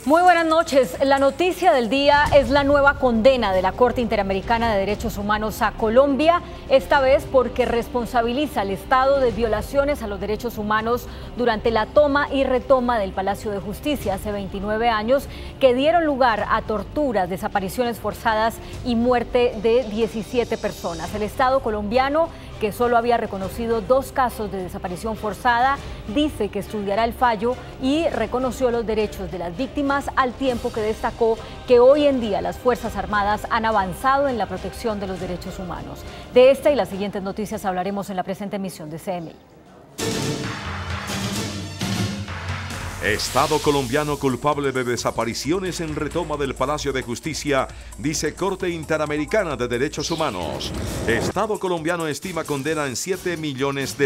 Muy buenas noches. La noticia del día es la nueva condena de la Corte Interamericana de Derechos Humanos a Colombia, esta vez porque responsabiliza al Estado de violaciones a los derechos humanos durante la toma y retoma del Palacio de Justicia hace 29 años, que dieron lugar a torturas, desapariciones forzadas y muerte de 17 personas. El Estado colombiano, que solo había reconocido 2 casos de desaparición forzada, dice que estudiará el fallo y reconoció los derechos de las víctimas, al tiempo que destacó que hoy en día las Fuerzas Armadas han avanzado en la protección de los derechos humanos. De esta y las siguientes noticias hablaremos en la presente emisión de CMI. Estado colombiano culpable de desapariciones en retoma del Palacio de Justicia, dice Corte Interamericana de Derechos Humanos. Estado colombiano estima condena en $7 millones.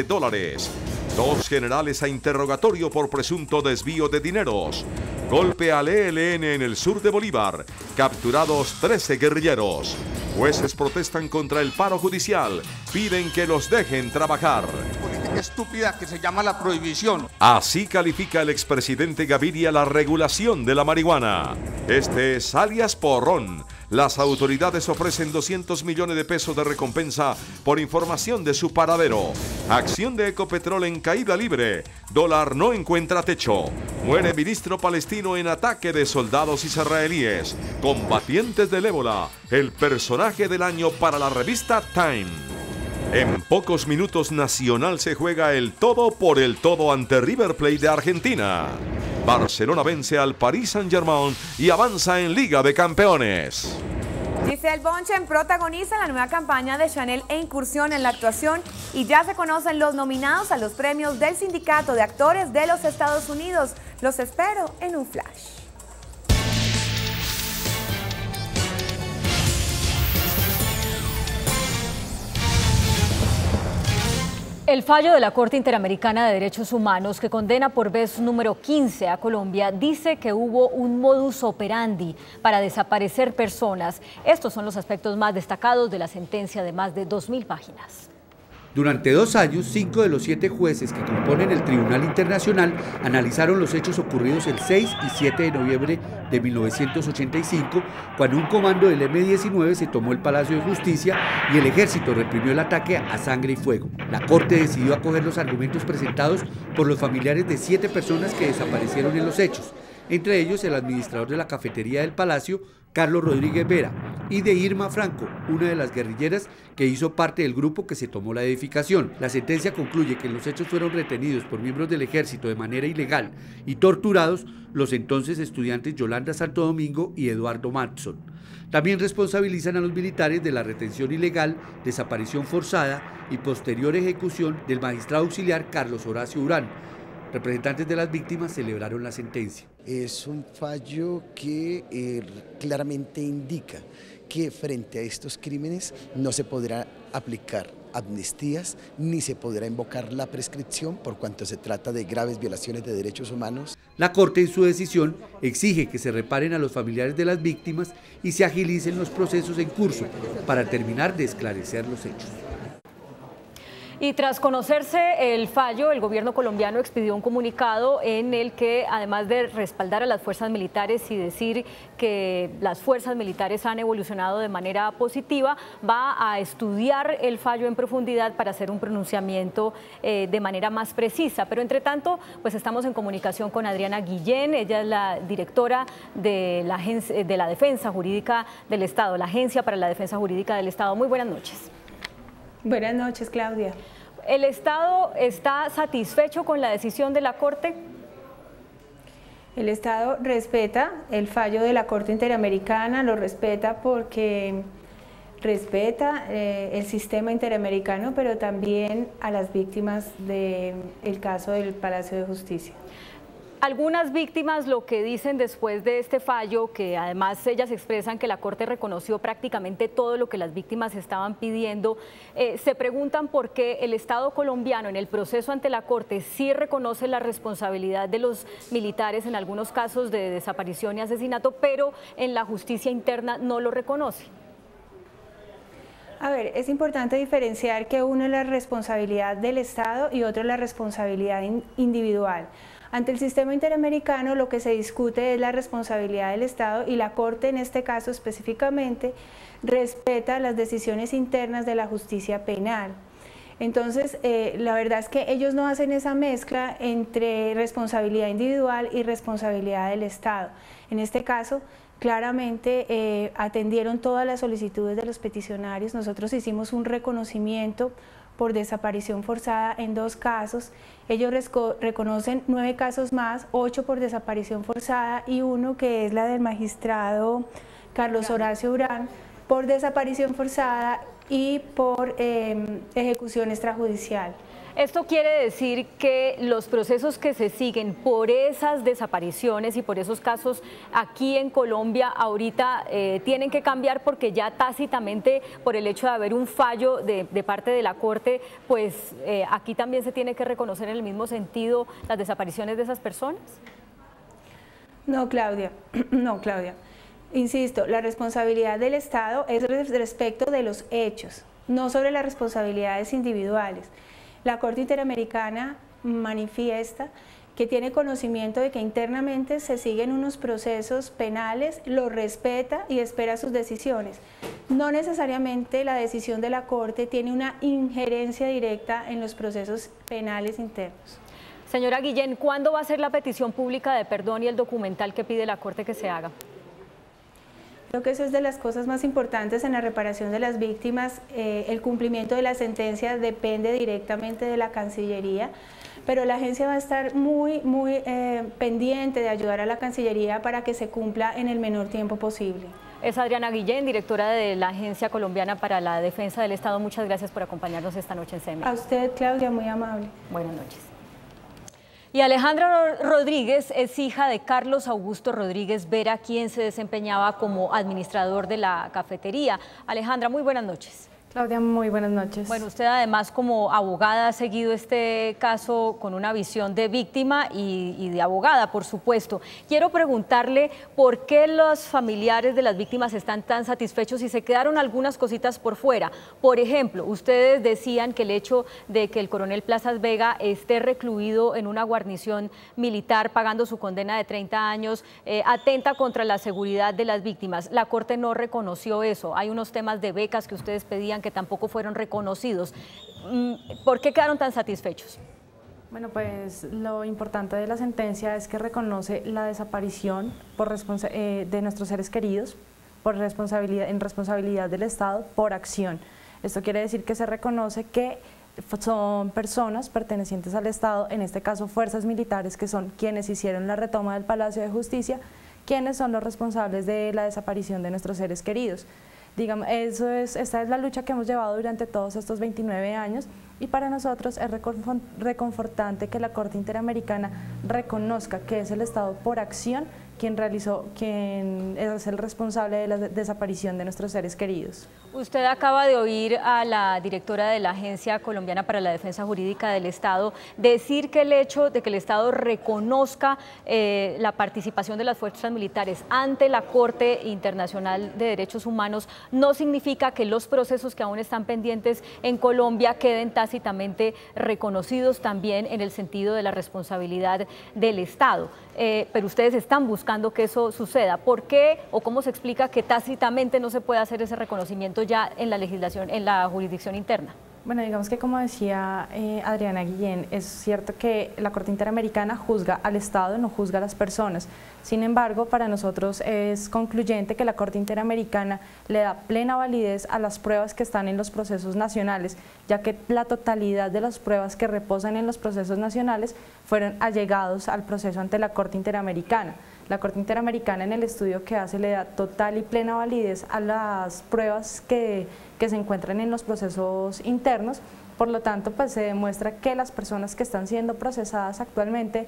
2 generales a interrogatorio por presunto desvío de dineros. Golpe al ELN en el sur de Bolívar. Capturados 13 guerrilleros. Jueces protestan contra el paro judicial. Piden que los dejen trabajar. Estúpida que se llama la prohibición. Así califica el expresidente Gaviria la regulación de la marihuana. Este es alias Porrón. Las autoridades ofrecen 200 millones de pesos de recompensa por información de su paradero. Acción de Ecopetrol en caída libre. Dólar no encuentra techo. Muere ministro palestino en ataque de soldados israelíes. Combatientes del ébola. El personaje del año para la revista Time. En pocos minutos Nacional se juega el todo por el todo ante River Plate de Argentina. Barcelona vence al Paris Saint-Germain y avanza en Liga de Campeones. Giselle Bündchen protagoniza la nueva campaña de Chanel e incursión en la actuación, y ya se conocen los nominados a los premios del Sindicato de Actores de los Estados Unidos. Los espero en un flash. El fallo de la Corte Interamericana de Derechos Humanos, que condena por vez número 15 a Colombia, dice que hubo un modus operandi para desaparecer personas. Estos son los aspectos más destacados de la sentencia de más de 2.000 páginas. Durante 2 años, 5 de los 7 jueces que componen el Tribunal Internacional analizaron los hechos ocurridos el 6 y 7 de noviembre de 1985, cuando un comando del M-19 se tomó el Palacio de Justicia y el ejército reprimió el ataque a sangre y fuego. La Corte decidió acoger los argumentos presentados por los familiares de 7 personas que desaparecieron en los hechos, entre ellos el administrador de la cafetería del Palacio, Carlos Rodríguez Vera, y de Irma Franco, una de las guerrilleras que hizo parte del grupo que se tomó la edificación. La sentencia concluye que en los hechos fueron retenidos por miembros del ejército de manera ilegal y torturados los entonces estudiantes Yolanda Santo Domingo y Eduardo Matson. También responsabilizan a los militares de la retención ilegal, desaparición forzada y posterior ejecución del magistrado auxiliar Carlos Horacio Urán. Representantes de las víctimas celebraron la sentencia. Es un fallo que claramente indica que frente a estos crímenes no se podrá aplicar amnistías ni se podrá invocar la prescripción por cuanto se trata de graves violaciones de derechos humanos. La Corte en su decisión exige que se reparen a los familiares de las víctimas y se agilicen los procesos en curso para terminar de esclarecer los hechos. Y tras conocerse el fallo, el gobierno colombiano expidió un comunicado en el que, además de respaldar a las fuerzas militares y decir que las fuerzas militares han evolucionado de manera positiva, va a estudiar el fallo en profundidad para hacer un pronunciamiento de manera más precisa. Pero entre tanto, pues estamos en comunicación con Adriana Guillén. Ella es la directora de la Defensa Jurídica del Estado, la Agencia para la Defensa Jurídica del Estado. Muy buenas noches. Buenas noches, Claudia. ¿El Estado está satisfecho con la decisión de la Corte? El Estado respeta el fallo de la Corte Interamericana, lo respeta porque respeta el sistema interamericano, pero también a las víctimas del caso del Palacio de Justicia. Algunas víctimas lo que dicen después de este fallo, que además ellas expresan que la Corte reconoció prácticamente todo lo que las víctimas estaban pidiendo, se preguntan por qué el Estado colombiano en el proceso ante la Corte sí reconoce la responsabilidad de los militares en algunos casos de desaparición y asesinato, pero en la justicia interna no lo reconoce. A ver, es importante diferenciar que uno es la responsabilidad del Estado y otro es la responsabilidad individual. Ante el sistema interamericano lo que se discute es la responsabilidad del Estado y la Corte en este caso específicamente respeta las decisiones internas de la justicia penal. Entonces, la verdad es que ellos no hacen esa mezcla entre responsabilidad individual y responsabilidad del Estado. En este caso, claramente atendieron todas las solicitudes de los peticionarios. Nosotros hicimos un reconocimiento por desaparición forzada en 2 casos. Ellos reconocen 9 casos más, 8 por desaparición forzada y 1 que es la del magistrado Carlos Horacio Urán por desaparición forzada y por ejecución extrajudicial. Esto quiere decir que los procesos que se siguen por esas desapariciones y por esos casos aquí en Colombia ahorita tienen que cambiar porque ya tácitamente por el hecho de haber un fallo de parte de la Corte, pues aquí también se tiene que reconocer en el mismo sentido las desapariciones de esas personas. No, Claudia, no, Claudia. Insisto, la responsabilidad del Estado es respecto de los hechos, no sobre las responsabilidades individuales. La Corte Interamericana manifiesta que tiene conocimiento de que internamente se siguen unos procesos penales, lo respeta y espera sus decisiones. No necesariamente la decisión de la Corte tiene una injerencia directa en los procesos penales internos. Señora Guillén, ¿cuándo va a ser la petición pública de perdón y el documental que pide la Corte que se haga? Creo que eso es de las cosas más importantes en la reparación de las víctimas. El cumplimiento de la sentencia depende directamente de la Cancillería, pero la agencia va a estar muy pendiente de ayudar a la Cancillería para que se cumpla en el menor tiempo posible. Es Adriana Guillén, directora de la Agencia Colombiana para la Defensa del Estado. Muchas gracias por acompañarnos esta noche en CM. A usted, Claudia, muy amable. Buenas noches. Y Alejandra Rodríguez es hija de Carlos Augusto Rodríguez Vera, quien se desempeñaba como administrador de la cafetería. Alejandra, muy buenas noches. Claudia, muy buenas noches. Bueno, usted además como abogada ha seguido este caso con una visión de víctima y de abogada, por supuesto. Quiero preguntarle por qué los familiares de las víctimas están tan satisfechos y se quedaron algunas cositas por fuera. Por ejemplo, ustedes decían que el hecho de que el coronel Plazas Vega esté recluido en una guarnición militar pagando su condena de 30 años atenta contra la seguridad de las víctimas. La Corte no reconoció eso. Hay unos temas de becas que ustedes pedían que tampoco fueron reconocidos. ¿Por qué quedaron tan satisfechos? Bueno, pues lo importante de la sentencia es que reconoce la desaparición de nuestros seres queridos en responsabilidad del Estado por acción. Esto quiere decir que se reconoce que son personas pertenecientes al Estado, en este caso fuerzas militares, que son quienes hicieron la retoma del Palacio de Justicia, quienes son los responsables de la desaparición de nuestros seres queridos. Digamos, esta es la lucha que hemos llevado durante todos estos 29 años y para nosotros es reconfortante que la Corte Interamericana reconozca que es el Estado por acción quien es el responsable de la desaparición de nuestros seres queridos. Usted acaba de oír a la directora de la Agencia Colombiana para la Defensa Jurídica del Estado decir que el hecho de que el Estado reconozca la participación de las fuerzas militares ante la Corte Internacional de Derechos Humanos no significa que los procesos que aún están pendientes en Colombia queden tácitamente reconocidos también en el sentido de la responsabilidad del Estado. Pero ustedes están buscando que eso suceda. ¿Por qué o cómo se explica que tácitamente no se puede hacer ese reconocimiento ya en la legislación, en la jurisdicción interna? Bueno, digamos que como decía Adriana Guillén, es cierto que la Corte Interamericana juzga al Estado, no juzga a las personas. Sin embargo, para nosotros es concluyente que la Corte Interamericana le da plena validez a las pruebas que están en los procesos nacionales, ya que la totalidad de las pruebas que reposan en los procesos nacionales fueron allegados al proceso ante la Corte Interamericana. La Corte Interamericana en el estudio que hace le da total y plena validez a las pruebas que se encuentran en los procesos internos, por lo tanto pues se demuestra que las personas que están siendo procesadas actualmente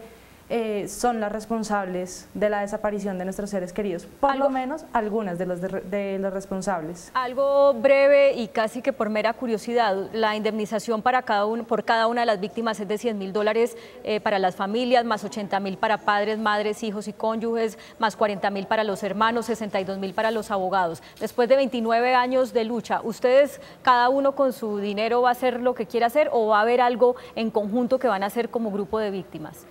son las responsables de la desaparición de nuestros seres queridos, por lo menos algunas de los responsables. Algo breve y casi que por mera curiosidad, la indemnización por cada una de las víctimas es de $100.000 para las familias, más $80.000 para padres, madres, hijos y cónyuges, más $40.000 para los hermanos, $62.000 para los abogados. Después de 29 años de lucha, ¿ustedes cada uno con su dinero va a hacer lo que quiera hacer o va a haber algo en conjunto que van a hacer como grupo de víctimas?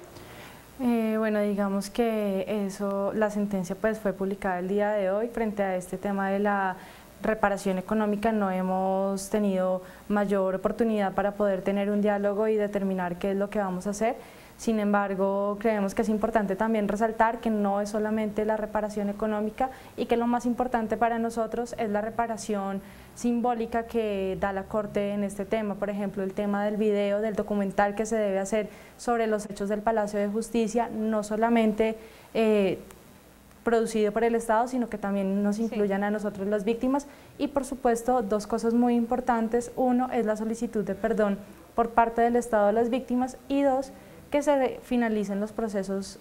Bueno, digamos que la sentencia pues fue publicada el día de hoy. Frente a este tema de la reparación económica no hemos tenido mayor oportunidad para poder tener un diálogo y determinar qué es lo que vamos a hacer. Sin embargo, creemos que es importante también resaltar que no es solamente la reparación económica y que lo más importante para nosotros es la reparación simbólica que da la Corte en este tema. Por ejemplo, el tema del video, del documental que se debe hacer sobre los hechos del Palacio de Justicia, no solamente producido por el Estado, sino que también nos incluyan a nosotros las víctimas. Y por supuesto, dos cosas muy importantes: uno es la solicitud de perdón por parte del Estado a las víctimas, y dos, que se finalicen los procesos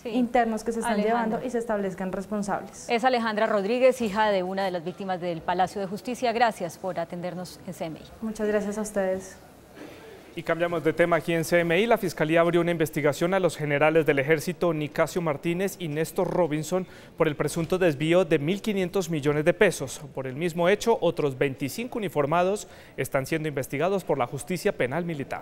internos que se están llevando y se establezcan responsables. Es Alejandra Rodríguez, hija de una de las víctimas del Palacio de Justicia. Gracias por atendernos en CMI. Muchas gracias a ustedes. Y cambiamos de tema aquí en CMI. La Fiscalía abrió una investigación a los generales del Ejército Nicasio Martínez y Néstor Robinson por el presunto desvío de 1.500 millones de pesos. Por el mismo hecho, otros 25 uniformados están siendo investigados por la Justicia Penal Militar.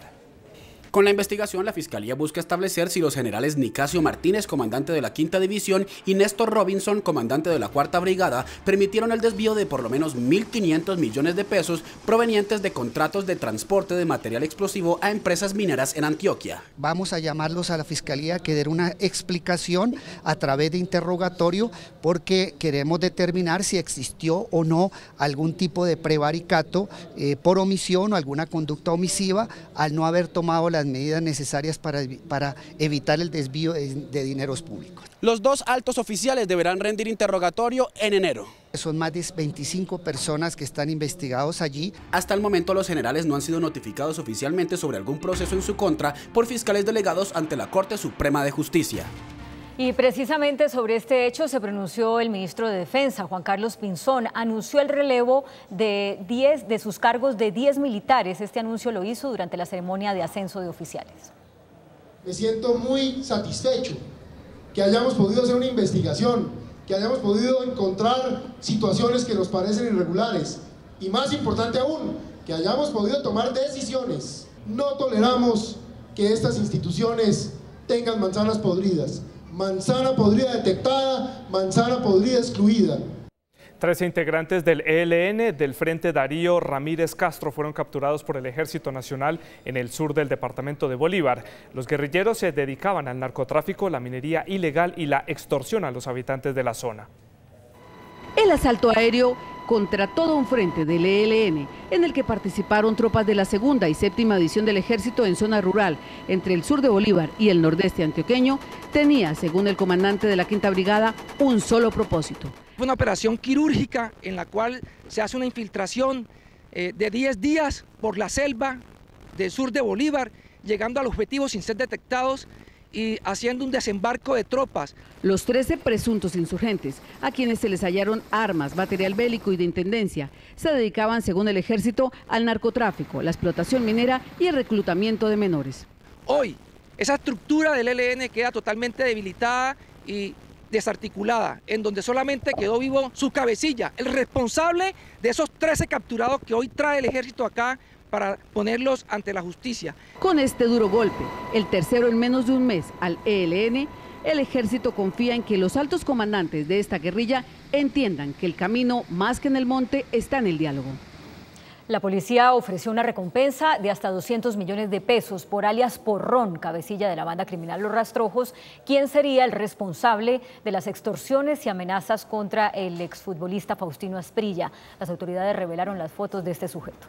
Con la investigación, la Fiscalía busca establecer si los generales Nicasio Martínez, comandante de la 5ª División, y Néstor Robinson, comandante de la 4ª Brigada, permitieron el desvío de por lo menos 1.500 millones de pesos provenientes de contratos de transporte de material explosivo a empresas mineras en Antioquia. Vamos a llamarlos a la Fiscalía que den una explicación a través de interrogatorio, porque queremos determinar si existió o no algún tipo de prevaricato por omisión o alguna conducta omisiva al no haber tomado las medidas necesarias para evitar el desvío de dineros públicos. Los dos altos oficiales deberán rendir interrogatorio en enero. Son más de 25 personas que están investigados allí. Hasta el momento los generales no han sido notificados oficialmente sobre algún proceso en su contra por fiscales delegados ante la Corte Suprema de Justicia. Y precisamente sobre este hecho se pronunció el ministro de Defensa, Juan Carlos Pinzón. Anunció el relevo de sus cargos de 10 militares. Este anuncio lo hizo durante la ceremonia de ascenso de oficiales. Me siento muy satisfecho que hayamos podido hacer una investigación, que hayamos podido encontrar situaciones que nos parecen irregulares y, más importante aún, que hayamos podido tomar decisiones. No toleramos que estas instituciones tengan manzanas podridas. Manzana podrida detectada, manzana podrida excluida. 13 integrantes del ELN del Frente Darío Ramírez Castro fueron capturados por el Ejército Nacional en el sur del departamento de Bolívar. Los guerrilleros se dedicaban al narcotráfico, la minería ilegal y la extorsión a los habitantes de la zona. El asalto aéreo contra todo un frente del ELN, en el que participaron tropas de la 2ª y 7ª División del Ejército en zona rural, entre el sur de Bolívar y el nordeste antioqueño, tenía, según el comandante de la 5ª Brigada, un solo propósito. Fue una operación quirúrgica en la cual se hace una infiltración de 10 días por la selva del sur de Bolívar, llegando al objetivo sin ser detectados y haciendo un desembarco de tropas. Los 13 presuntos insurgentes, a quienes se les hallaron armas, material bélico y de intendencia, se dedicaban, según el Ejército, al narcotráfico, la explotación minera y el reclutamiento de menores. Hoy, esa estructura del ELN queda totalmente debilitada y desarticulada, en donde solamente quedó vivo su cabecilla, el responsable de esos 13 capturados que hoy trae el Ejército acá para ponerlos ante la justicia. Con este duro golpe, el tercero en menos de un mes al ELN, el Ejército confía en que los altos comandantes de esta guerrilla entiendan que el camino, más que en el monte, está en el diálogo. La policía ofreció una recompensa de hasta 200 millones de pesos por alias Porrón, cabecilla de la banda criminal Los Rastrojos, quien sería el responsable de las extorsiones y amenazas contra el exfutbolista Faustino Asprilla. Las autoridades revelaron las fotos de este sujeto.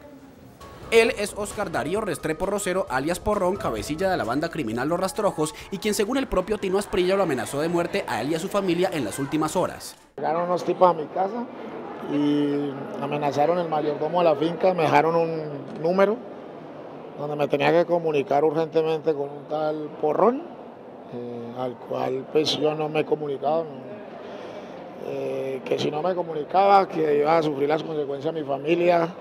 Él es Oscar Darío Restrepo Rosero, alias Porrón, cabecilla de la banda criminal Los Rastrojos, y quien, según el propio Tino Asprilla, lo amenazó de muerte a él y a su familia en las últimas horas. Llegaron unos tipos a mi casa y amenazaron el mayordomo de la finca, me dejaron un número donde me tenía que comunicar urgentemente con un tal Porrón al cual pues yo no me he comunicado, que si no me comunicaba que iba a sufrir las consecuencias a mi familia,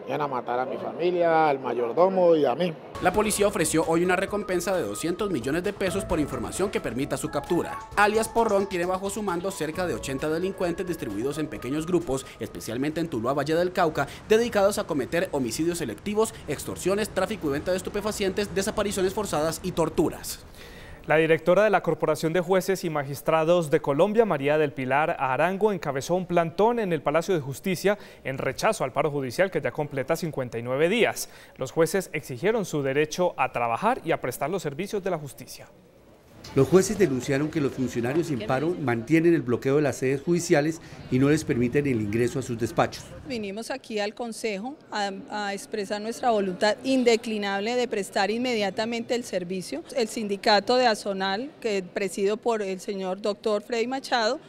iban a matar a mi familia, al mayordomo y a mí. La policía ofreció hoy una recompensa de 200 millones de pesos por información que permita su captura. Alias Porrón tiene bajo su mando cerca de 80 delincuentes distribuidos en pequeños grupos, especialmente en Tuluá, Valle del Cauca, dedicados a cometer homicidios selectivos, extorsiones, tráfico y venta de estupefacientes, desapariciones forzadas y torturas. La directora de la Corporación de Jueces y Magistrados de Colombia, María del Pilar Arango, encabezó un plantón en el Palacio de Justicia en rechazo al paro judicial que ya completa 59 días. Los jueces exigieron su derecho a trabajar y a prestar los servicios de la justicia. Los jueces denunciaron que los funcionarios en paro mantienen el bloqueo de las sedes judiciales y no les permiten el ingreso a sus despachos. Vinimos aquí al Consejo a expresar nuestra voluntad indeclinable de prestar inmediatamente el servicio. El sindicato de Azonal, que presido por el señor doctor Freddy Machado,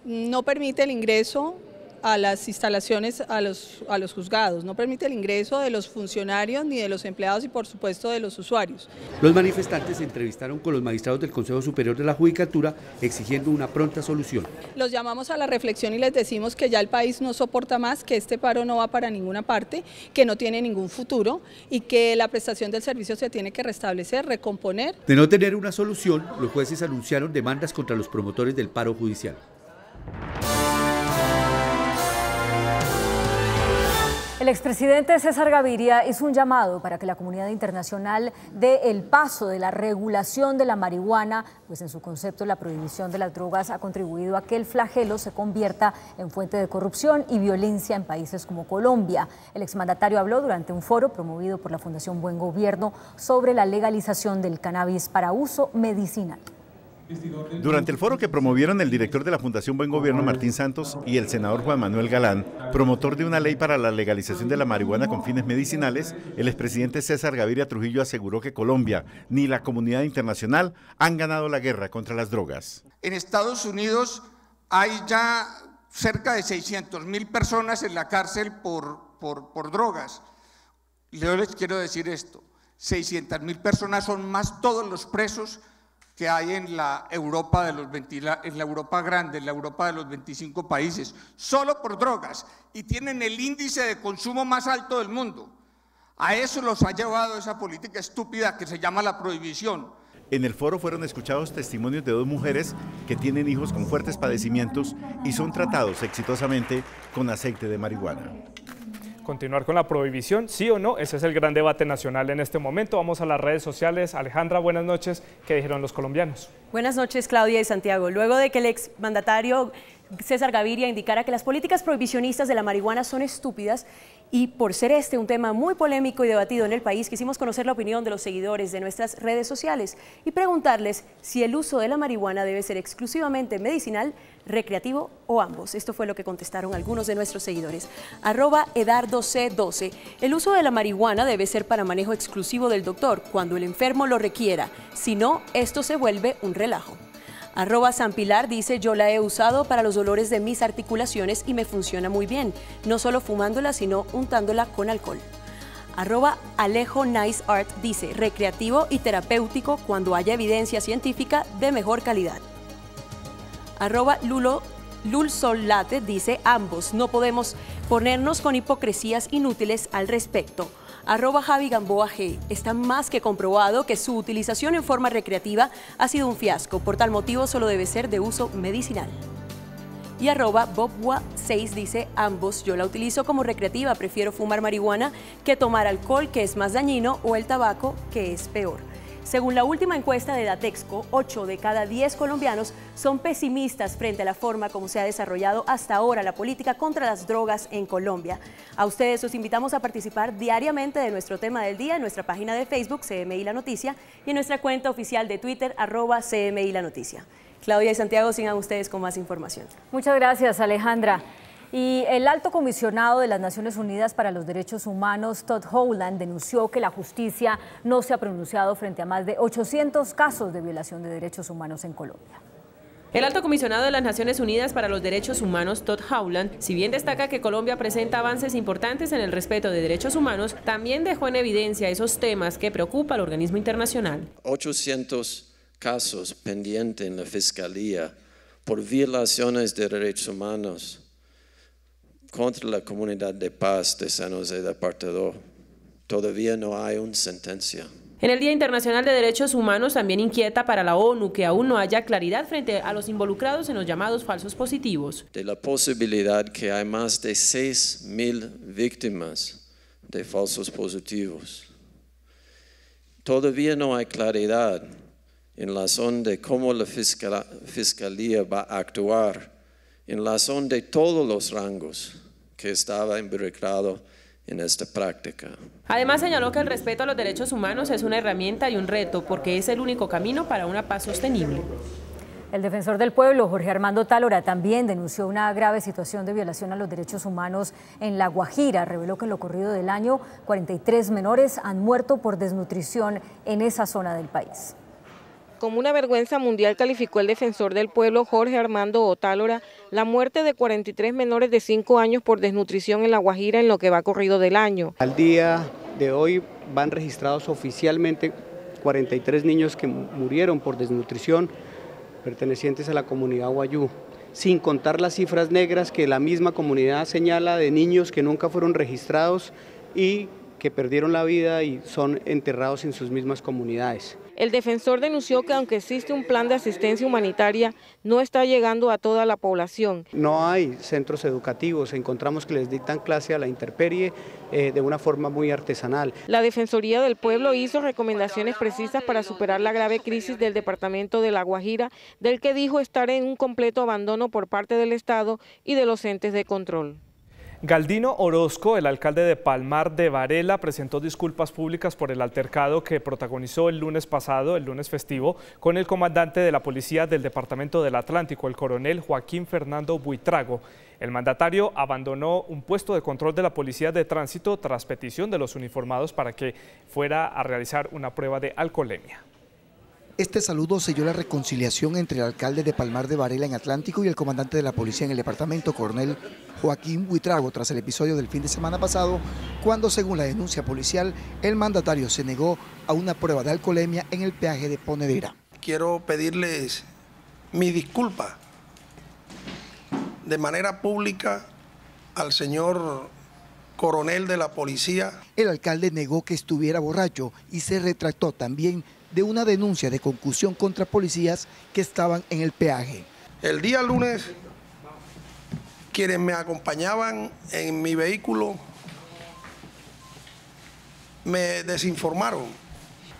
no permite el ingreso a las instalaciones, a los juzgados, no permite el ingreso de los funcionarios ni de los empleados y por supuesto de los usuarios. Los manifestantes se entrevistaron con los magistrados del Consejo Superior de la Judicatura exigiendo una pronta solución. Los llamamos a la reflexión y les decimos que ya el país no soporta más, que este paro no va para ninguna parte, que no tiene ningún futuro y que la prestación del servicio se tiene que restablecer, recomponer. De no tener una solución, los jueces anunciaron demandas contra los promotores del paro judicial. El expresidente César Gaviria hizo un llamado para que la comunidad internacional dé el paso de la regulación de la marihuana, pues en su concepto la prohibición de las drogas ha contribuido a que el flagelo se convierta en fuente de corrupción y violencia en países como Colombia. El exmandatario habló durante un foro promovido por la Fundación Buen Gobierno sobre la legalización del cannabis para uso medicinal. Durante el foro que promovieron el director de la Fundación Buen Gobierno, Martín Santos, y el senador Juan Manuel Galán, promotor de una ley para la legalización de la marihuana con fines medicinales, el expresidente César Gaviria Trujillo aseguró que Colombia ni la comunidad internacional han ganado la guerra contra las drogas. En Estados Unidos hay ya cerca de 600.000 personas en la cárcel por drogas. Yo les quiero decir esto, 600.000 personas son más todos los presos que hay en la Europa en la Europa grande, en la Europa de los 25 países, solo por drogas, y tienen el índice de consumo más alto del mundo. A eso los ha llevado esa política estúpida que se llama la prohibición. En el foro fueron escuchados testimonios de 2 mujeres que tienen hijos con fuertes padecimientos y son tratados exitosamente con aceite de marihuana. ¿Continuar con la prohibición, sí o no? Ese es el gran debate nacional en este momento. Vamos a las redes sociales. Alejandra, buenas noches. ¿Qué dijeron los colombianos? Buenas noches, Claudia y Santiago. Luego de que el exmandatario César Gaviria indicara que las políticas prohibicionistas de la marihuana son estúpidas y por ser este un tema muy polémico y debatido en el país, quisimos conocer la opinión de los seguidores de nuestras redes sociales y preguntarles si el uso de la marihuana debe ser exclusivamente medicinal, recreativo o ambos. Esto fue lo que contestaron algunos de nuestros seguidores. @edardoc12. El uso de la marihuana debe ser para manejo exclusivo del doctor cuando el enfermo lo requiera. Si no, esto se vuelve un relajo. @Sanpilar dice: yo la he usado para los dolores de mis articulaciones y me funciona muy bien, no solo fumándola sino untándola con alcohol. @Alejo Nice Art dice: recreativo y terapéutico cuando haya evidencia científica de mejor calidad. @Lulsolate dice: ambos, no podemos ponernos con hipocresías inútiles al respecto. @Javi Gamboa G. Está más que comprobado que su utilización en forma recreativa ha sido un fiasco, por tal motivo solo debe ser de uso medicinal. Y @Bobwa6 dice: ambos, yo la utilizo como recreativa, prefiero fumar marihuana que tomar alcohol, que es más dañino, o el tabaco, que es peor. Según la última encuesta de Datexco, 8 de cada 10 colombianos son pesimistas frente a la forma como se ha desarrollado hasta ahora la política contra las drogas en Colombia. A ustedes los invitamos a participar diariamente de nuestro tema del día en nuestra página de Facebook, CMI La Noticia, y en nuestra cuenta oficial de Twitter, @CMI La Noticia. Claudia y Santiago, sigan ustedes con más información. Muchas gracias, Alejandra. Y el alto comisionado de las Naciones Unidas para los Derechos Humanos, Todd Howland, denunció que la justicia no se ha pronunciado frente a más de 800 casos de violación de derechos humanos en Colombia. El alto comisionado de las Naciones Unidas para los Derechos Humanos, Todd Howland, si bien destaca que Colombia presenta avances importantes en el respeto de derechos humanos, también dejó en evidencia esos temas que preocupa al organismo internacional. 800 casos pendientes en la Fiscalía por violaciones de derechos humanos contra la comunidad de paz de San José de Apartadó. Todavía no hay una sentencia. En el Día Internacional de Derechos Humanos también inquieta para la ONU que aún no haya claridad frente a los involucrados en los llamados falsos positivos. De la posibilidad que hay más de 6.000 víctimas de falsos positivos. Todavía no hay claridad en razón de cómo la Fiscalía va a actuar en razón de todos los rangos que estaba involucrado en esta práctica. Además señaló que el respeto a los derechos humanos es una herramienta y un reto porque es el único camino para una paz sostenible. El defensor del pueblo, Jorge Armando Tálora, también denunció una grave situación de violación a los derechos humanos en La Guajira. Reveló que en lo corrido del año 43 menores han muerto por desnutrición en esa zona del país. Como una vergüenza mundial calificó el defensor del pueblo Jorge Armando Otálora la muerte de 43 menores de 5 años por desnutrición en La Guajira en lo que va corrido del año. Al día de hoy van registrados oficialmente 43 niños que murieron por desnutrición pertenecientes a la comunidad Wayuu, sin contar las cifras negras que la misma comunidad señala de niños que nunca fueron registrados y que perdieron la vida y son enterrados en sus mismas comunidades. El defensor denunció que aunque existe un plan de asistencia humanitaria, no está llegando a toda la población. No hay centros educativos, encontramos que les dictan clase a la intemperie de una forma muy artesanal. La Defensoría del Pueblo hizo recomendaciones precisas para superar la grave crisis del departamento de La Guajira, del que dijo estar en un completo abandono por parte del Estado y de los entes de control. Galdino Orozco, el alcalde de Palmar de Varela, presentó disculpas públicas por el altercado que protagonizó el lunes pasado, el lunes festivo, con el comandante de la policía del Departamento del Atlántico, el coronel Joaquín Fernando Buitrago. El mandatario abandonó un puesto de control de la Policía de Tránsito tras petición de los uniformados para que fuera a realizar una prueba de alcoholemia. Este saludo selló la reconciliación entre el alcalde de Palmar de Varela en Atlántico y el comandante de la policía en el departamento, coronel Joaquín Buitrago, tras el episodio del fin de semana pasado, cuando, según la denuncia policial, el mandatario se negó a una prueba de alcoholemia en el peaje de Ponedera. Quiero pedirles mi disculpa de manera pública al señor coronel de la policía. El alcalde negó que estuviera borracho y se retractó también de una denuncia de concusión contra policías que estaban en el peaje. El día lunes, quienes me acompañaban en mi vehículo me desinformaron.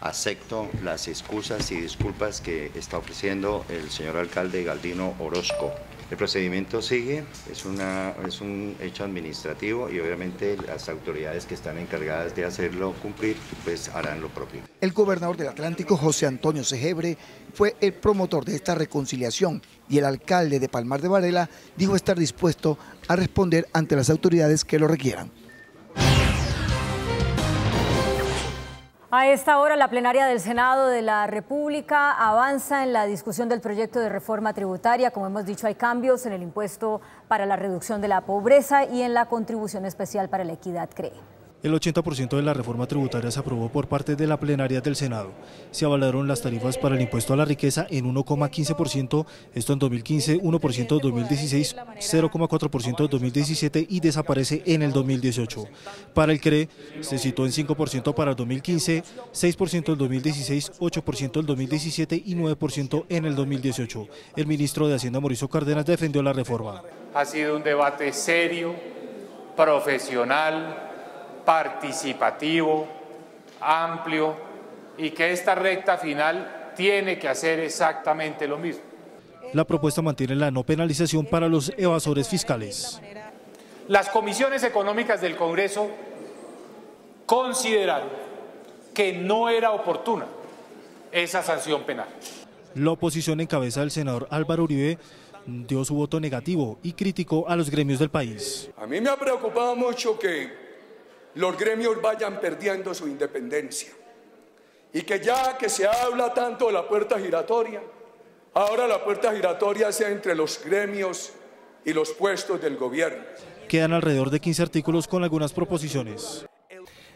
Acepto las excusas y disculpas que está ofreciendo el señor alcalde Galdino Orozco. El procedimiento sigue, es un hecho administrativo y obviamente las autoridades que están encargadas de hacerlo cumplir pues harán lo propio. El gobernador del Atlántico, José Antonio Segebre, fue el promotor de esta reconciliación y el alcalde de Palmar de Varela dijo estar dispuesto a responder ante las autoridades que lo requieran. A esta hora, la plenaria del Senado de la República avanza en la discusión del proyecto de reforma tributaria. Como hemos dicho, hay cambios en el impuesto para la reducción de la pobreza y en la contribución especial para la equidad CREE. El 80% de la reforma tributaria se aprobó por parte de la plenaria del Senado. Se avalaron las tarifas para el impuesto a la riqueza en 1,15%, esto en 2015, 1% en 2016, 0,4% en 2017 y desaparece en el 2018. Para el CREE se citó en 5% para el 2015, 6% en 2016, 8% en 2017 y 9% en el 2018. El ministro de Hacienda, Mauricio Cárdenas, defendió la reforma. Ha sido un debate serio, profesional, participativo, amplio y que esta recta final tiene que hacer exactamente lo mismo. La propuesta mantiene la no penalización para los evasores fiscales. Las comisiones económicas del Congreso consideraron que no era oportuna esa sanción penal. La oposición en cabeza del senador Álvaro Uribe dio su voto negativo y criticó a los gremios del país. A mí me ha preocupado mucho que los gremios vayan perdiendo su independencia y que ya que se habla tanto de la puerta giratoria, ahora la puerta giratoria sea entre los gremios y los puestos del gobierno. Quedan alrededor de 15 artículos con algunas proposiciones.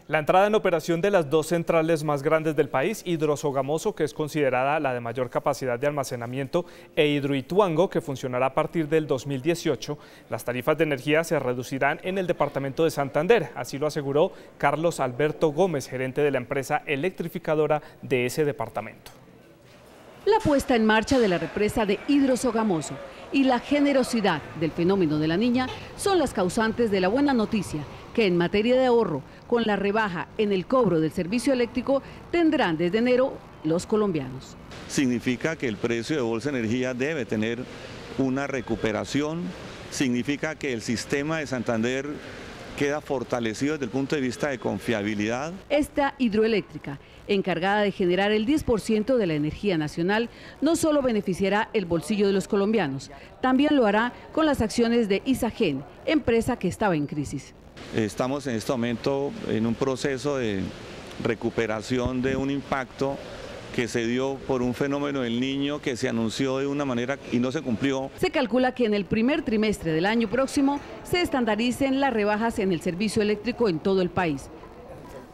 La entrada en operación de las dos centrales más grandes del país, Hidrosogamoso, que es considerada la de mayor capacidad de almacenamiento, e Hidroituango, que funcionará a partir del 2018, las tarifas de energía se reducirán en el departamento de Santander. Así lo aseguró Carlos Alberto Gómez, gerente de la empresa electrificadora de ese departamento. La puesta en marcha de la represa de Hidrosogamoso y la generosidad del fenómeno de la Niña son las causantes de la buena noticia que en materia de ahorro, con la rebaja en el cobro del servicio eléctrico, tendrán desde enero los colombianos. Significa que el precio de Bolsa Energía debe tener una recuperación, significa que el sistema de Santander queda fortalecido desde el punto de vista de confiabilidad. Esta hidroeléctrica, encargada de generar el 10% de la energía nacional, no solo beneficiará el bolsillo de los colombianos, también lo hará con las acciones de Isagen, empresa que estaba en crisis. Estamos en este momento en un proceso de recuperación de un impacto que se dio por un fenómeno del Niño que se anunció de una manera y no se cumplió. Se calcula que en el primer trimestre del año próximo se estandaricen las rebajas en el servicio eléctrico en todo el país.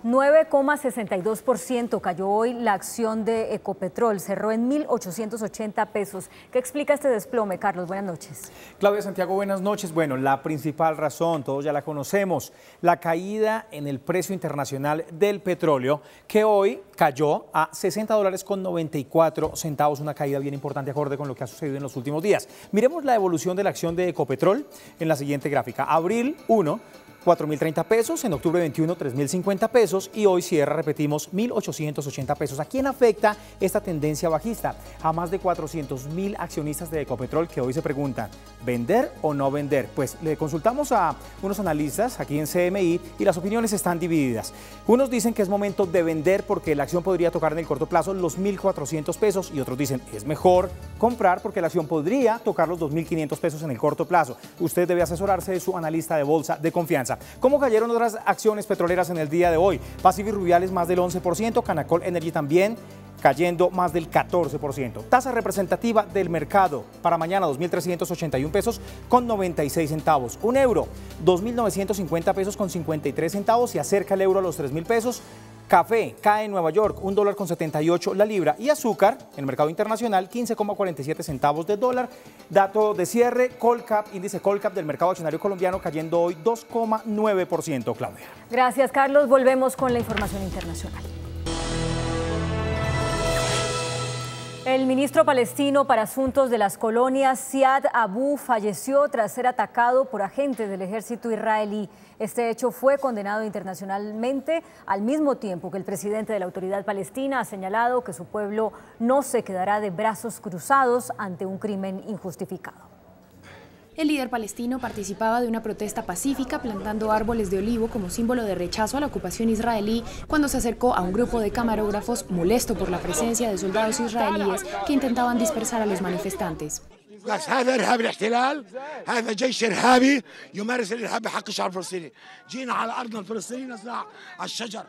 9,62% cayó hoy la acción de Ecopetrol, cerró en 1.880 pesos. ¿Qué explica este desplome, Carlos? Buenas noches. Claudia, Santiago, buenas noches. Bueno, la principal razón, todos ya la conocemos, la caída en el precio internacional del petróleo, que hoy cayó a $60.94, una caída bien importante acorde con lo que ha sucedido en los últimos días. Miremos la evolución de la acción de Ecopetrol en la siguiente gráfica. Abril 1, 4.030 pesos, en octubre 21, 3.050 pesos y hoy cierra, repetimos, 1.880 pesos. ¿A quién afecta esta tendencia bajista? A más de 400.000 accionistas de Ecopetrol que hoy se preguntan, ¿vender o no vender? Pues le consultamos a unos analistas aquí en CMI y las opiniones están divididas. Unos dicen que es momento de vender porque la acción podría tocar en el corto plazo los 1.400 pesos y otros dicen es mejor comprar porque la acción podría tocar los 2.500 pesos en el corto plazo. Usted debe asesorarse de su analista de bolsa de confianza. ¿Cómo cayeron otras acciones petroleras en el día de hoy? Pacífico y Rubiales más del 11%, Canacol Energy también cayendo más del 14%. Tasa representativa del mercado para mañana 2.381 pesos con 96 centavos. Un euro, 2.950 pesos con 53 centavos y acerca el euro a los 3.000 pesos. Café cae en Nueva York, $1.78 la libra y azúcar en el mercado internacional 15,47 centavos de dólar. Dato de cierre, Colcap, índice Colcap del mercado accionario colombiano cayendo hoy 2,9%, Claudia. Gracias, Carlos. Volvemos con la información internacional. El ministro palestino para asuntos de las colonias, Ziad Abu, falleció tras ser atacado por agentes del ejército israelí. Este hecho fue condenado internacionalmente al mismo tiempo que el presidente de la autoridad palestina ha señalado que su pueblo no se quedará de brazos cruzados ante un crimen injustificado. El líder palestino participaba de una protesta pacífica plantando árboles de olivo como símbolo de rechazo a la ocupación israelí cuando se acercó a un grupo de camarógrafos molesto por la presencia de soldados israelíes que intentaban dispersar a los manifestantes. هذا إرهاب الاحتلال، هذا جيش إرهابي يمارس الإرهاب بحق الشعب الفلسطيني. جينا على أرضنا الفلسطينية نزرع الشجر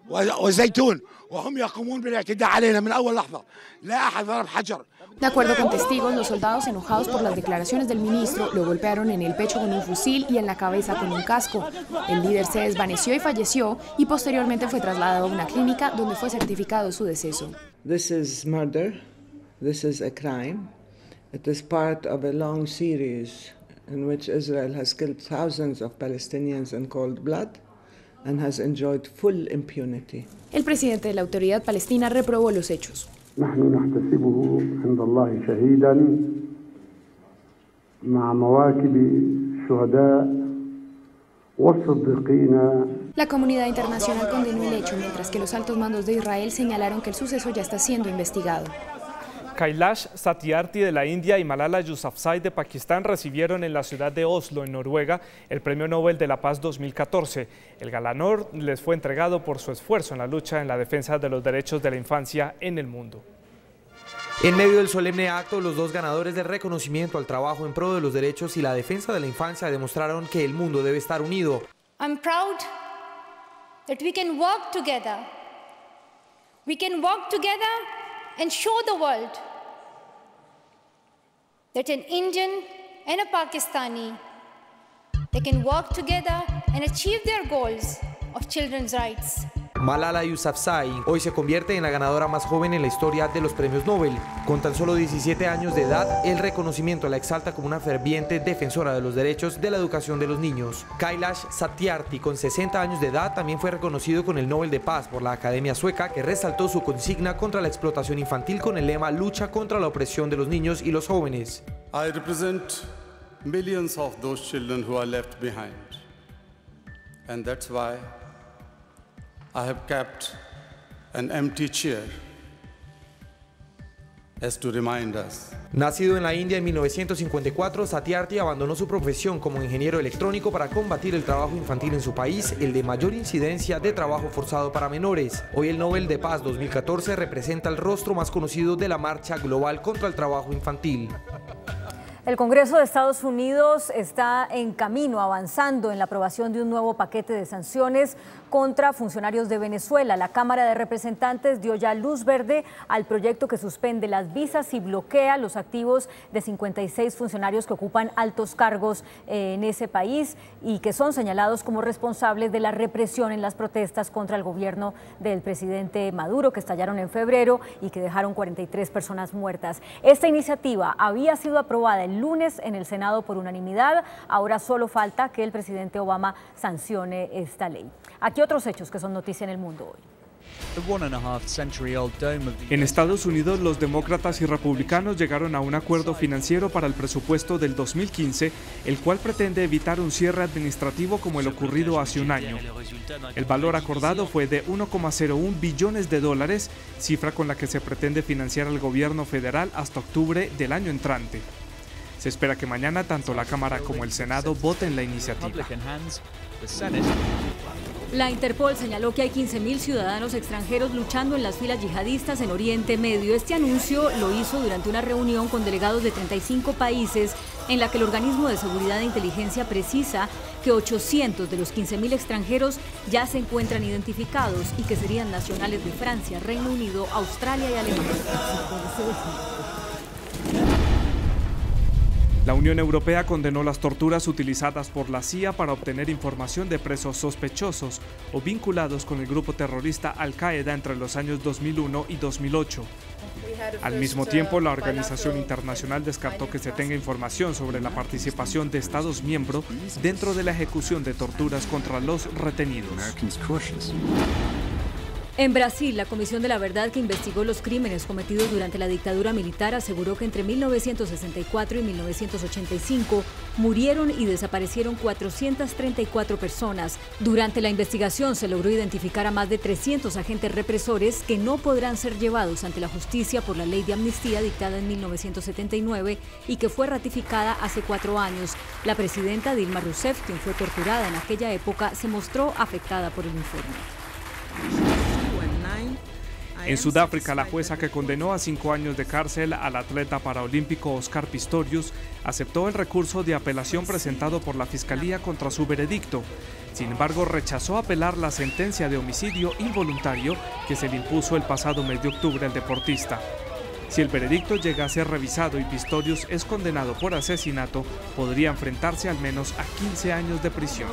وزيتون وهم يقومون بالاعتداء علينا من أول لحظة. لا أحد ضرب حجر. De acuerdo con testigos, los soldados enojados por las declaraciones del ministro lo golpearon en el pecho con un fusil y en la cabeza con un casco. El líder se desvaneció y falleció y posteriormente fue trasladado a una clínica donde fue certificado su deceso. This is murder. This is a crime. It is part of a long series in which Israel has killed thousands of Palestinians in cold blood and has enjoyed full impunity. El presidente de la autoridad palestina reprobó los hechos. نحن نحتسبه عند الله شهيدا مع مواكب الشهداء والصديقين. La comunidad internacional condenó el hecho, mientras que los altos mandos de Israel señalaron que el suceso ya está siendo investigado. Kailash Satyarthi de la India y Malala Yousafzai de Pakistán recibieron en la ciudad de Oslo, en Noruega, el Premio Nobel de la Paz 2014. El galardón les fue entregado por su esfuerzo en la lucha en la defensa de los derechos de la infancia en el mundo. En medio del solemne acto, los dos ganadores del reconocimiento al trabajo en pro de los derechos y la defensa de la infancia demostraron que el mundo debe estar unido. I'm proud that we can work together. We can work together and show the world that an Indian and a Pakistani, they can work together and achieve their goals of children's rights. Malala Yousafzai hoy se convierte en la ganadora más joven en la historia de los premios Nobel. Con tan solo 17 años de edad, el reconocimiento la exalta como una ferviente defensora de los derechos de la educación de los niños. Kailash Satyarthi, con 60 años de edad, también fue reconocido con el Nobel de Paz por la Academia Sueca, que resaltó su consigna contra la explotación infantil con el lema "Lucha contra la opresión de los niños y los jóvenes". I represent millions of those children who are left behind. And that's why I have kept an empty chair as to remind us. Nacido en la India en 1954, Satyarthi abandonó su profesión como ingeniero electrónico para combatir el trabajo infantil en su país, el de mayor incidencia de trabajo forzado para menores. Hoy el Nobel de Paz 2014 representa el rostro más conocido de la marcha global contra el trabajo infantil. El Congreso de Estados Unidos está en camino, avanzando en la aprobación de un nuevo paquete de sanciones contra funcionarios de Venezuela. La Cámara de Representantes dio ya luz verde al proyecto que suspende las visas y bloquea los activos de 56 funcionarios que ocupan altos cargos en ese país y que son señalados como responsables de la represión en las protestas contra el gobierno del presidente Maduro, que estallaron en febrero y que dejaron 43 personas muertas. Esta iniciativa había sido aprobada el lunes en el Senado por unanimidad. Ahora solo falta que el presidente Obama sancione esta ley. Aquí otros hechos que son noticia en el mundo hoy. En Estados Unidos, los demócratas y republicanos llegaron a un acuerdo financiero para el presupuesto del 2015, el cual pretende evitar un cierre administrativo como el ocurrido hace un año. El valor acordado fue de 1,01 billones de dólares, cifra con la que se pretende financiar al gobierno federal hasta octubre del año entrante. Se espera que mañana tanto la Cámara como el Senado voten la iniciativa. La Interpol señaló que hay 15.000 ciudadanos extranjeros luchando en las filas yihadistas en Oriente Medio. Este anuncio lo hizo durante una reunión con delegados de 35 países en la que el organismo de seguridad e inteligencia precisa que 800 de los 15.000 extranjeros ya se encuentran identificados y que serían nacionales de Francia, Reino Unido, Australia y Alemania. La Unión Europea condenó las torturas utilizadas por la CIA para obtener información de presos sospechosos o vinculados con el grupo terrorista Al-Qaeda entre los años 2001 y 2008. Al mismo tiempo, la organización internacional descartó que se tenga información sobre la participación de Estados miembros dentro de la ejecución de torturas contra los retenidos. En Brasil, la Comisión de la Verdad, que investigó los crímenes cometidos durante la dictadura militar, aseguró que entre 1964 y 1985 murieron y desaparecieron 434 personas. Durante la investigación se logró identificar a más de 300 agentes represores que no podrán ser llevados ante la justicia por la ley de amnistía dictada en 1979 y que fue ratificada hace 4 años. La presidenta Dilma Rousseff, quien fue torturada en aquella época, se mostró afectada por el informe. En Sudáfrica, la jueza que condenó a 5 años de cárcel al atleta paraolímpico Oscar Pistorius aceptó el recurso de apelación presentado por la Fiscalía contra su veredicto. Sin embargo, rechazó apelar la sentencia de homicidio involuntario que se le impuso el pasado mes de octubre al deportista. Si el veredicto llega a ser revisado y Pistorius es condenado por asesinato, podría enfrentarse al menos a 15 años de prisión.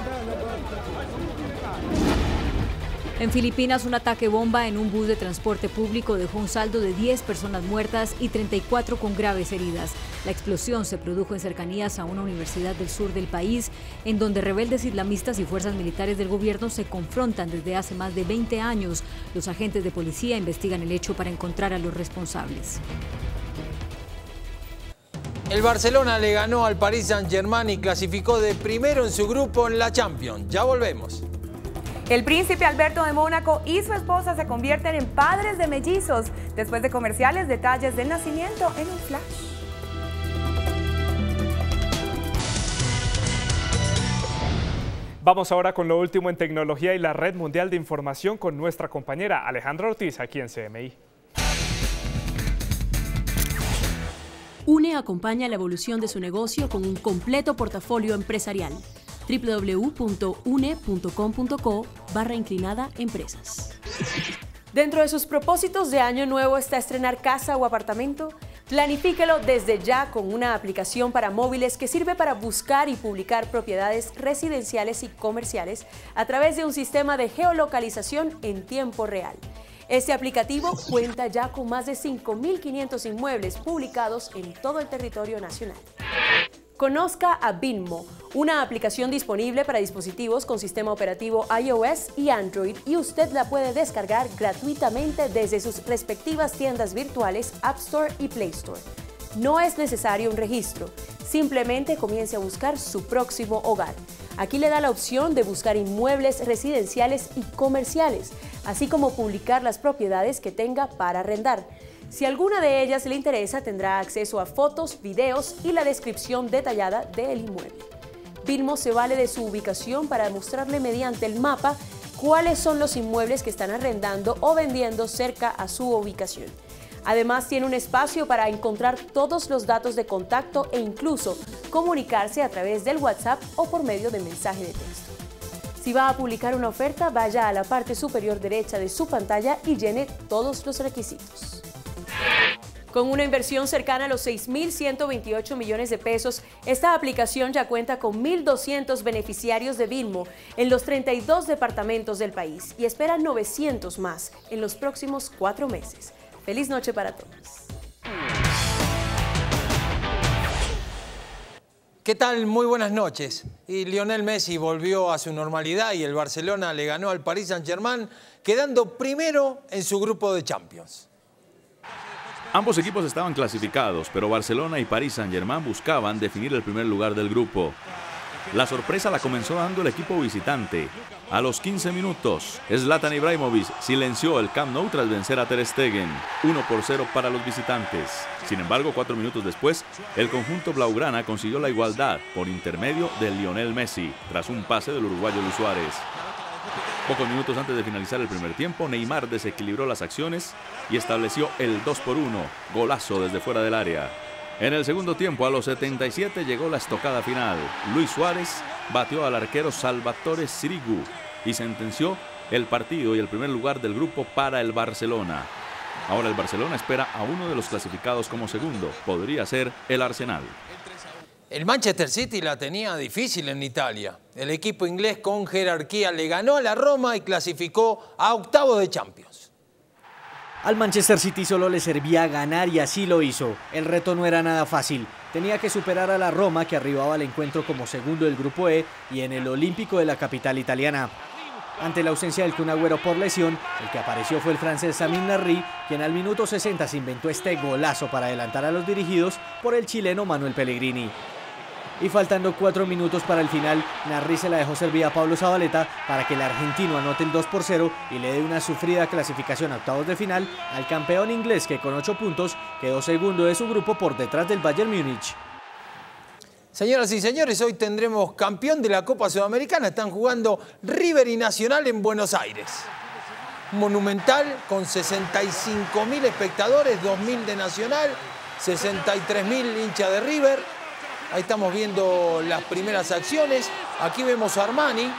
En Filipinas, un ataque bomba en un bus de transporte público dejó un saldo de 10 personas muertas y 34 con graves heridas. La explosión se produjo en cercanías a una universidad del sur del país, en donde rebeldes islamistas y fuerzas militares del gobierno se confrontan desde hace más de 20 años. Los agentes de policía investigan el hecho para encontrar a los responsables. El Barcelona le ganó al Paris Saint-Germain y clasificó de primero en su grupo en la Champions. Ya volvemos. El príncipe Alberto de Mónaco y su esposa se convierten en padres de mellizos. Después de comerciales, detalles del nacimiento en un flash. Vamos ahora con lo último en tecnología y la red mundial de información con nuestra compañera Alejandra Ortiz aquí en CMI. UNE acompaña la evolución de su negocio con un completo portafolio empresarial. www.une.com.co/empresas. Dentro de sus propósitos de año nuevo está estrenar casa o apartamento. Planifíquelo desde ya con una aplicación para móviles que sirve para buscar y publicar propiedades residenciales y comerciales a través de un sistema de geolocalización en tiempo real. Este aplicativo cuenta ya con más de 5.500 inmuebles publicados en todo el territorio nacional. Conozca a Binmo, una aplicación disponible para dispositivos con sistema operativo iOS y Android, y usted la puede descargar gratuitamente desde sus respectivas tiendas virtuales App Store y Play Store. No es necesario un registro, simplemente comience a buscar su próximo hogar. Aquí le da la opción de buscar inmuebles residenciales y comerciales, así como publicar las propiedades que tenga para arrendar. Si alguna de ellas le interesa, tendrá acceso a fotos, videos y la descripción detallada del inmueble. Binmo se vale de su ubicación para mostrarle mediante el mapa cuáles son los inmuebles que están arrendando o vendiendo cerca a su ubicación. Además, tiene un espacio para encontrar todos los datos de contacto e incluso comunicarse a través del WhatsApp o por medio de mensaje de texto. Si va a publicar una oferta, vaya a la parte superior derecha de su pantalla y llene todos los requisitos. Con una inversión cercana a los 6.128 millones de pesos, esta aplicación ya cuenta con 1.200 beneficiarios de Binmo en los 32 departamentos del país y espera 900 más en los próximos 4 meses. Feliz noche para todos. ¿Qué tal? Muy buenas noches. Y Lionel Messi volvió a su normalidad y el Barcelona le ganó al Paris Saint-Germain, quedando primero en su grupo de Champions. Ambos equipos estaban clasificados, pero Barcelona y Paris Saint-Germain buscaban definir el primer lugar del grupo. La sorpresa la comenzó dando el equipo visitante. A los 15 minutos, Zlatan Ibrahimovic silenció el Camp Nou tras vencer a Ter Stegen, 1-0 para los visitantes. Sin embargo, 4 minutos después, el conjunto blaugrana consiguió la igualdad por intermedio de Lionel Messi, tras un pase del uruguayo Luis Suárez. Pocos minutos antes de finalizar el primer tiempo, Neymar desequilibró las acciones y estableció el 2-1, golazo desde fuera del área. En el segundo tiempo, a los 77, llegó la estocada final. Luis Suárez batió al arquero Salvatore Sirigu y sentenció el partido y el primer lugar del grupo para el Barcelona. Ahora el Barcelona espera a uno de los clasificados como segundo. Podría ser el Arsenal. El Manchester City la tenía difícil en Italia. El equipo inglés con jerarquía le ganó a la Roma y clasificó a octavos de Champions. Al Manchester City solo le servía ganar y así lo hizo. El reto no era nada fácil. Tenía que superar a la Roma, que arribaba al encuentro como segundo del grupo E y en el Olímpico de la capital italiana. Ante la ausencia del Kun Agüero por lesión, el que apareció fue el francés Sami Narri, quien al minuto 60 se inventó este golazo para adelantar a los dirigidos por el chileno Manuel Pellegrini. Y faltando 4 minutos para el final, Narri se la dejó servir a Pablo Zabaleta para que el argentino anote el 2-0 y le dé una sufrida clasificación a octavos de final al campeón inglés, que con 8 puntos quedó segundo de su grupo por detrás del Bayern Múnich. Señoras y señores, hoy tendremos campeón de la Copa Sudamericana. Están jugando River y Nacional en Buenos Aires. Monumental con 65.000 espectadores, 2.000 de Nacional, 63.000 hinchas de River. Ahí estamos viendo las primeras acciones. Aquí vemos a Armani,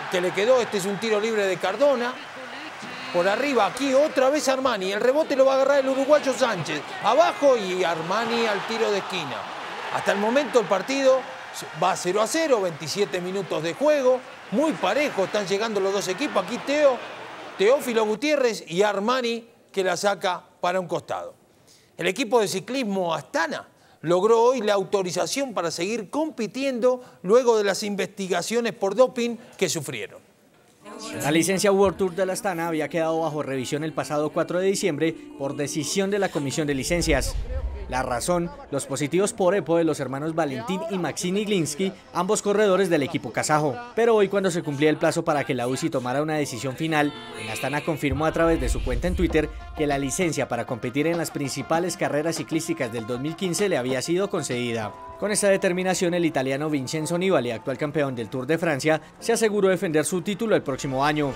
que le quedó. Este es un tiro libre de Cardona. Por arriba, aquí otra vez Armani. El rebote lo va a agarrar el uruguayo Sánchez. Abajo y Armani al tiro de esquina. Hasta el momento el partido va 0-0, 27 minutos de juego. Muy parejo, están llegando los dos equipos. Aquí Teófilo Gutiérrez y Armani, que la saca para un costado. El equipo de ciclismo Astana logró hoy la autorización para seguir compitiendo luego de las investigaciones por doping que sufrieron. La licencia World Tour de la Astana había quedado bajo revisión el pasado 4 de diciembre por decisión de la Comisión de Licencias. La razón, los positivos por EPO de los hermanos Valentín y Maxim Iglinski, ambos corredores del equipo kazajo. Pero hoy, cuando se cumplía el plazo para que la UCI tomara una decisión final, el Astana confirmó a través de su cuenta en Twitter que la licencia para competir en las principales carreras ciclísticas del 2015 le había sido concedida. Con esta determinación, el italiano Vincenzo Nibali, actual campeón del Tour de Francia, se aseguró defender su título el próximo año.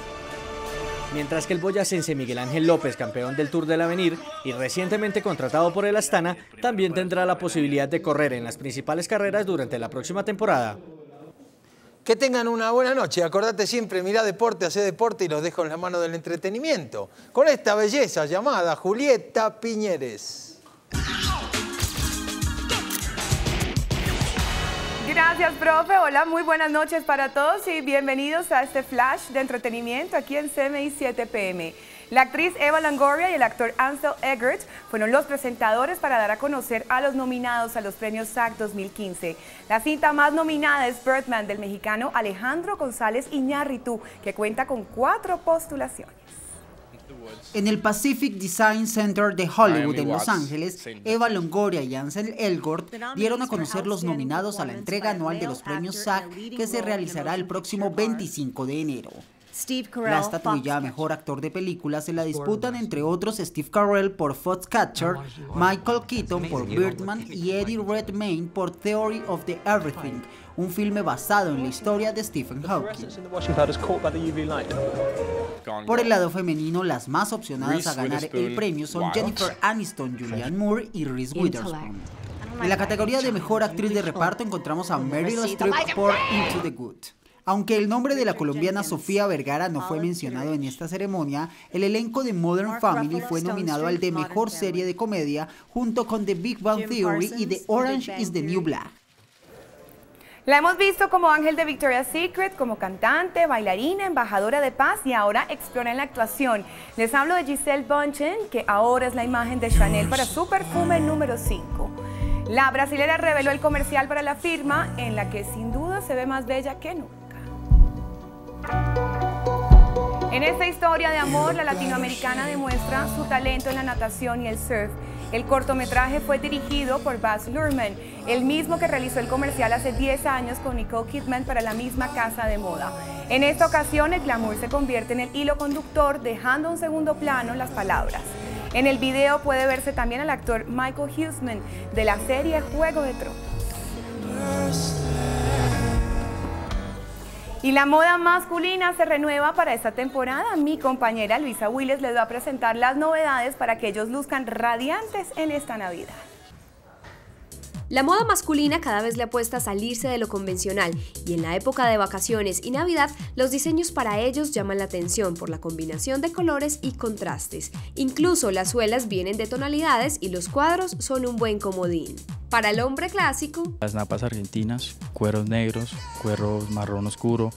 Mientras que el boyacense Miguel Ángel López, campeón del Tour del Avenir y recientemente contratado por el Astana, también tendrá la posibilidad de correr en las principales carreras durante la próxima temporada. Que tengan una buena noche. Acordate siempre, mirá deporte, hacé deporte y los dejo en la mano del entretenimiento. Con esta belleza llamada Julieta Piñeres. Gracias, profe. Hola, muy buenas noches para todos y bienvenidos a este flash de entretenimiento aquí en CMI 7 PM. La actriz Eva Longoria y el actor Ansel Elgort fueron los presentadores para dar a conocer a los nominados a los premios SAG 2015. La cinta más nominada es Birdman, del mexicano Alejandro González Iñárritu, que cuenta con 4 postulaciones. En el Pacific Design Center de Hollywood, en Los Ángeles, Eva Longoria y Ansel Elgort dieron a conocer los nominados a la entrega anual de los premios SAG, que se realizará el próximo 25 de enero. La estatuilla a Mejor Actor de Película se la disputan entre otros Steve Carell por Foxcatcher, Michael Keaton por Birdman y Eddie Redmayne por Theory of the Everything, un filme basado en la historia de Stephen Hawking. Por el lado femenino, las más opcionadas a ganar el premio son Jennifer Aniston, Julianne Moore y Reese Witherspoon. En la categoría de Mejor Actriz de Reparto encontramos a Meryl Streep por Into the Good. Aunque el nombre de la colombiana Sofía Vergara no fue mencionado en esta ceremonia, el elenco de Modern Family fue nominado al de Mejor Serie de Comedia junto con The Big Bang Theory y The Orange is the New Black. La hemos visto como ángel de Victoria's Secret, como cantante, bailarina, embajadora de paz y ahora explora en la actuación. Les hablo de Gisele Bündchen, que ahora es la imagen de Chanel para su perfume número 5. La brasilera reveló el comercial para la firma, en la que sin duda se ve más bella que nunca. En esta historia de amor, la latinoamericana demuestra su talento en la natación y el surf. El cortometraje fue dirigido por Baz Luhrmann, el mismo que realizó el comercial hace 10 años con Nicole Kidman para la misma casa de moda. En esta ocasión, el glamour se convierte en el hilo conductor, dejando en segundo plano las palabras. En el video puede verse también al actor Michael Huseman de la serie Juego de Tronos. Y la moda masculina se renueva para esta temporada. Mi compañera Luisa Willes les va a presentar las novedades para que ellos luzcan radiantes en esta Navidad. La moda masculina cada vez le apuesta a salirse de lo convencional y en la época de vacaciones y Navidad los diseños para ellos llaman la atención por la combinación de colores y contrastes. Incluso las suelas vienen de tonalidades y los cuadros son un buen comodín. Para el hombre clásico, las napas argentinas, cueros negros, cuero marrón oscuro,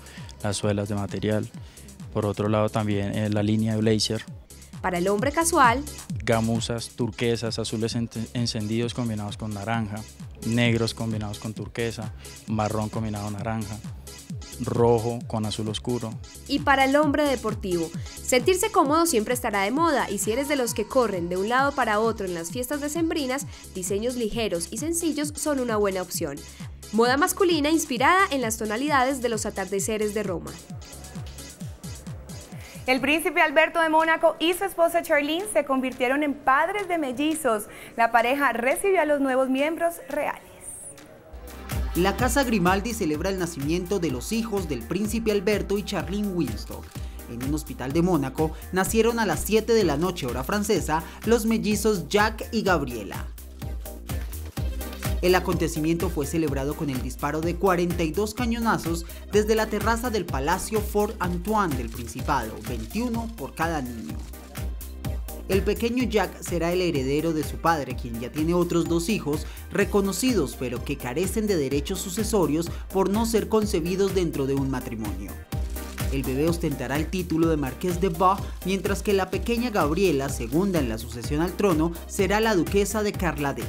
las suelas de material. Por otro lado también la línea de blazer. Para el hombre casual, gamuzas turquesas, azules encendidos combinados con naranja, negros combinados con turquesa, marrón combinado naranja, rojo con azul oscuro. Y para el hombre deportivo, sentirse cómodo siempre estará de moda y si eres de los que corren de un lado para otro en las fiestas decembrinas, diseños ligeros y sencillos son una buena opción. Moda masculina inspirada en las tonalidades de los atardeceres de Roma. El príncipe Alberto de Mónaco y su esposa Charlene se convirtieron en padres de mellizos. La pareja recibió a los nuevos miembros reales. La Casa Grimaldi celebra el nacimiento de los hijos del príncipe Alberto y Charlene Winstock. En un hospital de Mónaco nacieron a las 7 de la noche hora francesa los mellizos Jack y Gabriela. El acontecimiento fue celebrado con el disparo de 42 cañonazos desde la terraza del Palacio Fort Antoine del Principado, 21 por cada niño. El pequeño Jack será el heredero de su padre, quien ya tiene otros 2 hijos reconocidos pero que carecen de derechos sucesorios por no ser concebidos dentro de un matrimonio. El bebé ostentará el título de Marqués de Bar, mientras que la pequeña Gabriela, segunda en la sucesión al trono, será la duquesa de Carladel.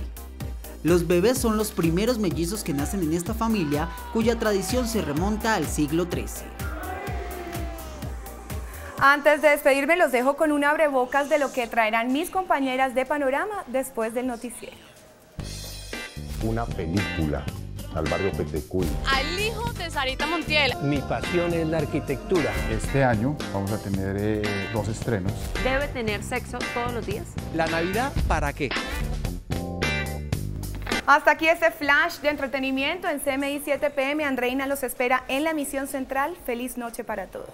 Los bebés son los primeros mellizos que nacen en esta familia, cuya tradición se remonta al siglo XIII. Antes de despedirme, los dejo con un abrebocas de lo que traerán mis compañeras de Panorama después del noticiero. Una película al barrio Petecuy. Al hijo de Sarita Montiel. Mi pasión es la arquitectura. Este año vamos a tener 2 estrenos. ¿Debe tener sexo todos los días? ¿La Navidad para qué? Hasta aquí este flash de entretenimiento en CMI 7 PM. Andreina los espera en la emisión central. Feliz noche para todos.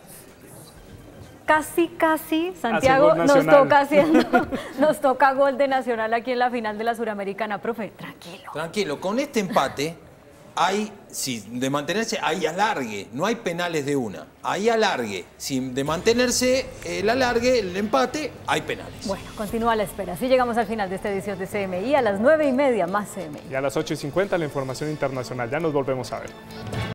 Casi, Santiago, nos toca gol de Nacional aquí en la final de la Suramericana. Profe, tranquilo. Tranquilo, con este empate si de mantenerse, hay alargue, no hay penales de una, hay alargue. Si de mantenerse el alargue, el empate, hay penales. Bueno, continúa la espera. Así llegamos al final de esta edición de CMI. A las 9:30 más CMI. Y a las 8:50 la información internacional. Ya nos volvemos a ver.